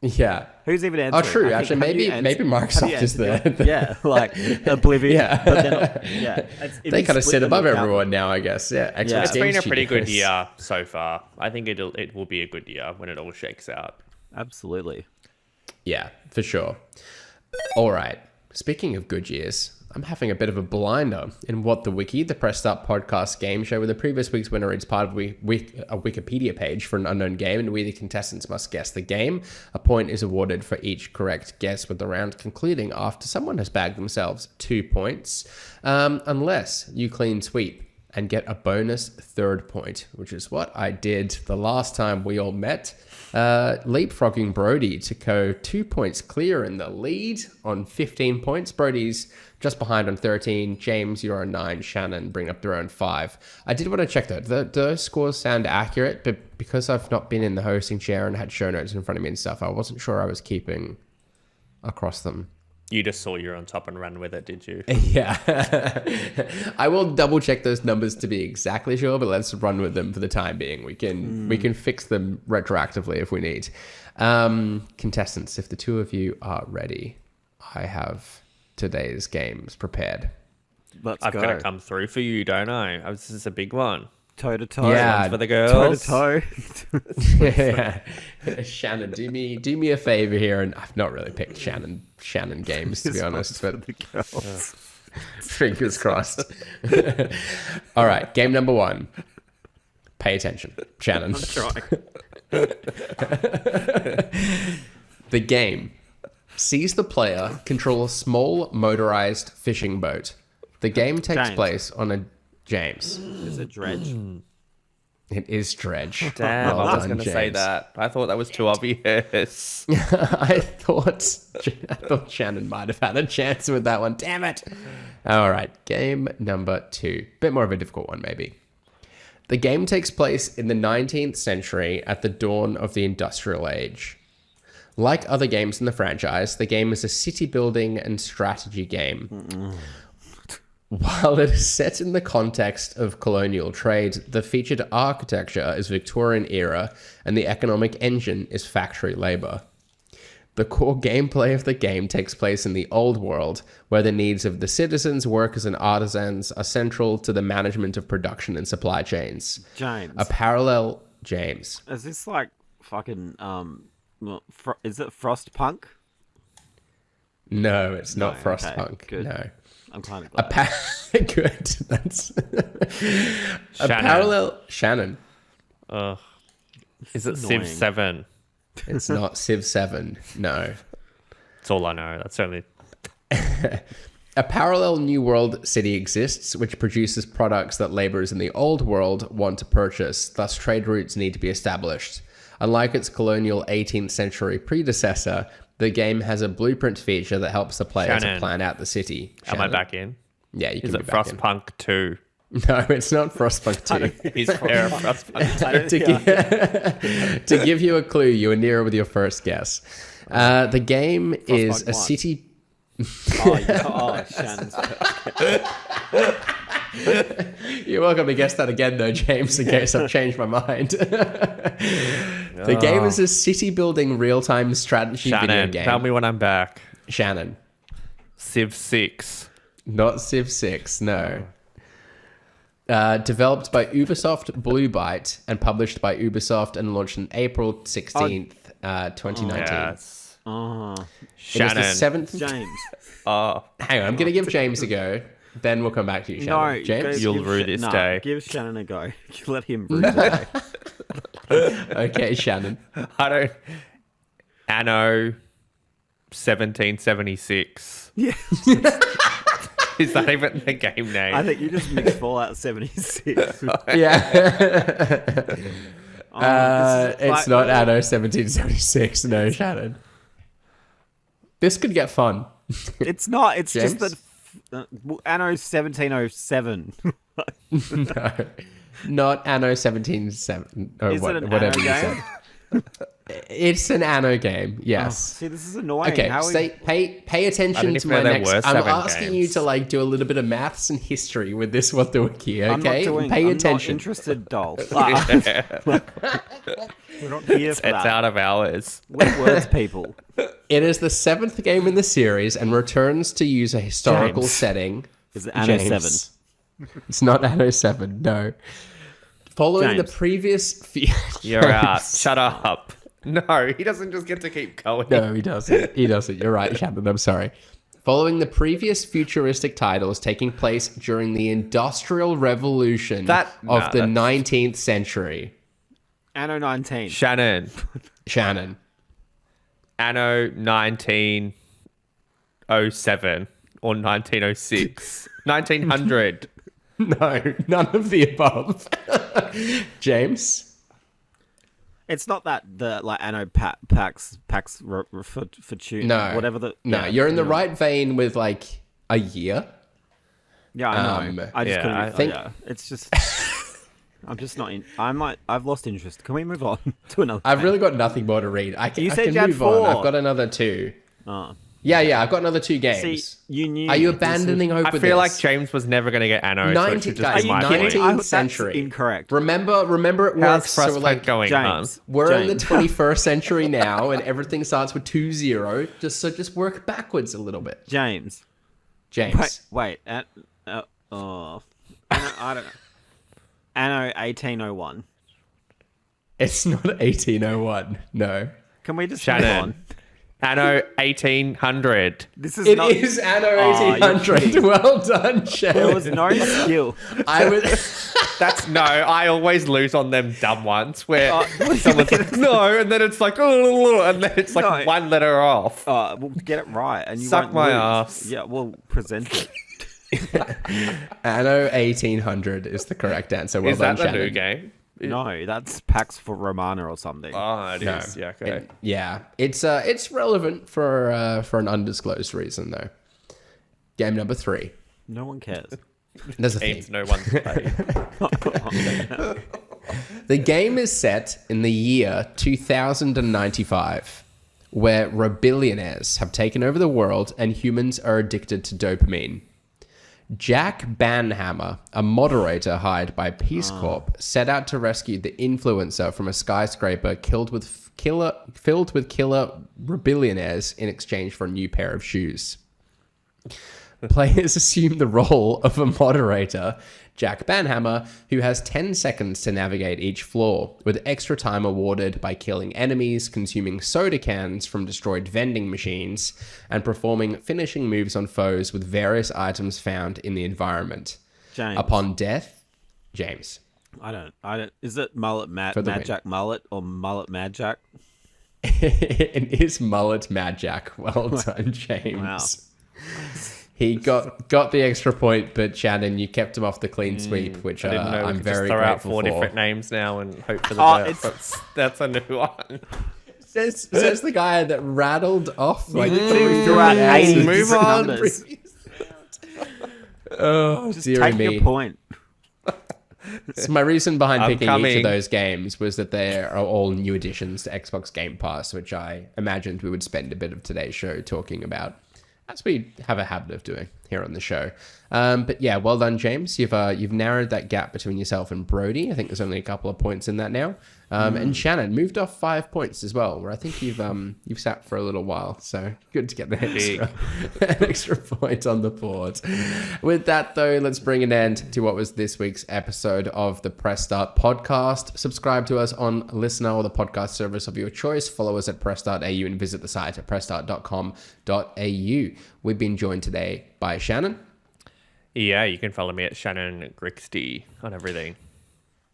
Yeah. Who's even answering? Oh, true. Actually, maybe Microsoft is there. Yeah, like Oblivion. Yeah. But they're not, yeah. They kind of sit above everyone now, I guess. Yeah. It's been a pretty good year so far. I think it will be a good year when it all shakes out. Absolutely. Yeah, for sure. All right. Speaking of good years, I'm having a bit of a blinder in What the Wiki, the Press Start podcast game show, where the previous week's winner reads part of a Wikipedia page for an unknown game, and we, the contestants, must guess the game. A point is awarded for each correct guess, with the round concluding after someone has bagged themselves 2 points, unless you clean sweep and get a bonus third point, which is what I did the last time we all met. Leapfrogging Brody to go 2 points clear in the lead on 15 points. Brody's just behind on 13. James, you're on 9. Shannon bring up their own 5. I did want to check that. Those scores sound accurate, but because I've not been in the hosting chair and had show notes in front of me and stuff, I wasn't sure I was keeping across them. You just saw you're on top and ran with it, did you? Yeah. I will double check those numbers to be exactly sure, but let's run with them for the time being. We can fix them retroactively if we need. Contestants, if the two of you are ready, I have today's games prepared. Let's I've go. got to come through for you, don't I? This is a big one. toe to toe. Yeah, for the girls. Toe to toe. Yeah. Shannon, do me a favor here, and I've not really picked Shannon games to be honest, but fingers crossed. All right, game number 1. Pay attention, Shannon. I'm trying. The game sees the player control a small motorized fishing boat. The game takes place on a James. Is it Dredge? It is Dredge. Damn, Well I was done, going to say James. that. I thought that was too obvious. I thought Shannon might have had a chance with that one. Damn it. All right, game number 2. Bit more of a difficult one, maybe. The game takes place in the 19th century at the dawn of the Industrial Age. Like other games in the franchise, the game is a city building and strategy game. While it is set in the context of colonial trade, the featured architecture is Victorian era and the economic engine is factory labor. The core gameplay of the game takes place in the old world, where the needs of the citizens, workers, and artisans are central to the management of production and supply chains. James. A parallel... James. Is this like fucking is it Frostpunk? No, it's not No, Frostpunk. okay, good. No. I'm kind of glad. Good. That's a parallel... Shannon. Is it annoying. Civ 7? It's not Civ 7. No. That's all I know. That's only... A parallel new world city exists, which produces products that laborers in the old world want to purchase. Thus, trade routes need to be established. Unlike its colonial 18th century predecessor, the game has a blueprint feature that helps the player to plan out the city. Am I back in? Yeah, you can Is be it back in. Frostpunk 2? No, it's not Frostpunk 2. Is there a Frostpunk 2? To give you a clue, you were nearer with your first guess. The game is a 1. city... Shannon's You're welcome to guess that again, though, James, in case I've changed my mind. The game is a city-building real-time strategy video Shannon, game. tell me when I'm back. Shannon. Civ 6. Not Civ 6, no. Developed by Ubisoft Blue Byte and published by Ubisoft and launched on April 16th, 2019. Yes. It Shannon. is the 7th... James. Oh, Hang on, I'm going to give James a go. Then we'll come back to you, Shannon. No, James? You'll rue this day. Give Shannon a go. Let him rue the day. Okay, Shannon. I don't... Anno 1776. Yeah. Is that even the game name? I think you just mixed Fallout 76. Yeah. It's not Anno 1776. No, Shannon. This could get fun. It's not. It's James? just that Anno 1707. No, not Anno 177 or Is it an whatever Anno you game? said. It's an Anno game. Yes. See, this is annoying. Okay, How pay I attention didn't to even my know there next. were I'm 7 asking you games. to like do a little bit of maths and history with this What the Wiki. I'm Okay, not doing, pay I'm attention. Not interested, doll. We're not here for It's that. out of hours. We're words people. It is the 7th game in the series and returns to use a historical James. setting. Is it Anno James. 7? It's not Anno 7. No. Following James. the previous. You're out. Shut up. No, he doesn't just get to keep going. No, he doesn't. He doesn't. You're right, Shannon. I'm sorry. Following the previous futuristic titles taking place during the Industrial Revolution of the 19th century. Anno 19. Shannon. Anno 1907 or 1906. 1900. No, none of the above. James? It's not that the like Anno Pax for tune. No. Whatever the. No, yeah, you're in the anyway. right vein with like a year. Yeah, I know. I just yeah, couldn't. I think- Yeah, it's just. I'm just not in. I've lost interest. Can we move on to another? I've game? really got nothing more to read. I can, You I said can you had move on. 4. I've got another 2. Oh. Yeah, I've got another 2 games. See, you knew. Are you this abandoning hope I with feel this? like James was never going to get Anno. So it should just guys, be my Are you kidding? point. 19th century. That's incorrect. Remember it How's works. So Frostpunk like, going, James. hon? we're in the James. 21st century now, and everything starts with 2-0. Just work backwards a little bit, James. James. Wait. I don't know. Anno 1801. It's not 1801. No. Can we just Shannon. move on? Anno 1800. This is It not... is Anno Oh, you're 1800. kidding. Well done, Shannon. There was no skill. I would. I always lose on them dumb ones where someone's like, no, and then it's like, oh, and then it's like No. one letter off. We'll get it right, and you Suck won't my lose. ass. Yeah, we'll present it. Anno 1800 is the correct answer. Well Is done, that the Shannon. new game? No, that's PAX for Romana or something. Oh, it No. is. Yeah, okay. It's relevant for an undisclosed reason though. Game number 3. No one cares. There's a theme. Games no one's played. The game is set in the year 2095, where rebillionaires have taken over the world and humans are addicted to dopamine. Jack Banhammer, a moderator hired by Peace Corp, set out to rescue the influencer from a skyscraper filled with killer rebillionaires in exchange for a new pair of shoes. Players assume the role of a moderator, Jack Banhammer, who has 10 seconds to navigate each floor, with extra time awarded by killing enemies, consuming soda cans from destroyed vending machines, and performing finishing moves on foes with various items found in the environment. James. Upon death, James. I don't. Is it Mullet Mad For the win. Jack Mullet or Mullet Mad Jack? It is Mullet Mad Jack. Well done, James. Wow. He got the extra point, but Shannon, you kept him off the clean sweep, which I didn't know we I'm could very just throw out grateful 4 for. different names now and hope for the Oh, best. That's a new one. Says the guy that rattled off like literally threw out 80 Move different on. numbers. Oh, Just dear take me. your point. So my reason behind I'm picking each coming. of those games was that they are all new additions to Xbox Game Pass, which I imagined we would spend a bit of today's show talking about, as we have a habit of doing here on the show. But yeah, well done, James. You've narrowed that gap between yourself and Brody. I think there's only a couple of points in that now. And Shannon moved off 5 points as well, where I think you've sat for a little while. So good to get an extra point on the board. With that, though, let's bring an end to what was this week's episode of the Press Start podcast. Subscribe to us on Listener or the podcast service of your choice. Follow us at press.au and visit the site at pressstart.com.au. We've been joined today by Shannon. Yeah, you can follow me at Shannon Grixty on everything.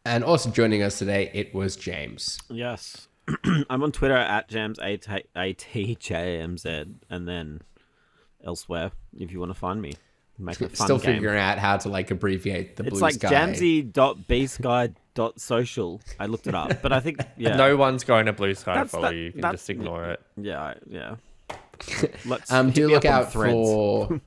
And also joining us today, it was James. Yes. I'm on Twitter at JamesATJMZ, and then elsewhere if you want to find me. Make a fun Still game. figuring out how to abbreviate the It's blue like sky. jamsy.bsky.social. I looked it up, but I think No one's going to Blue Sky to That's follow that- you. You can that's- just ignore it. Yeah. Let's Do hit me look up on out Threads. for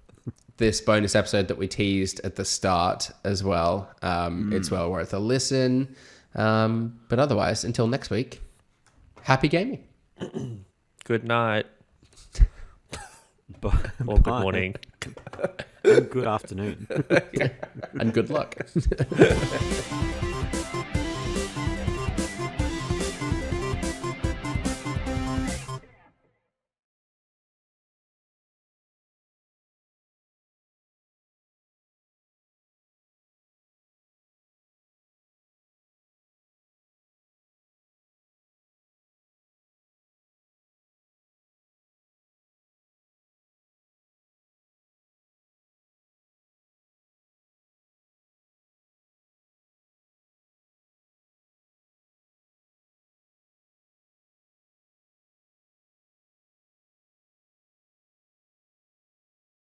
this bonus episode that we teased at the start as well. It's well worth a listen. But otherwise, until next week, happy gaming. Good night. Bye. Or good morning. And good afternoon. And good luck.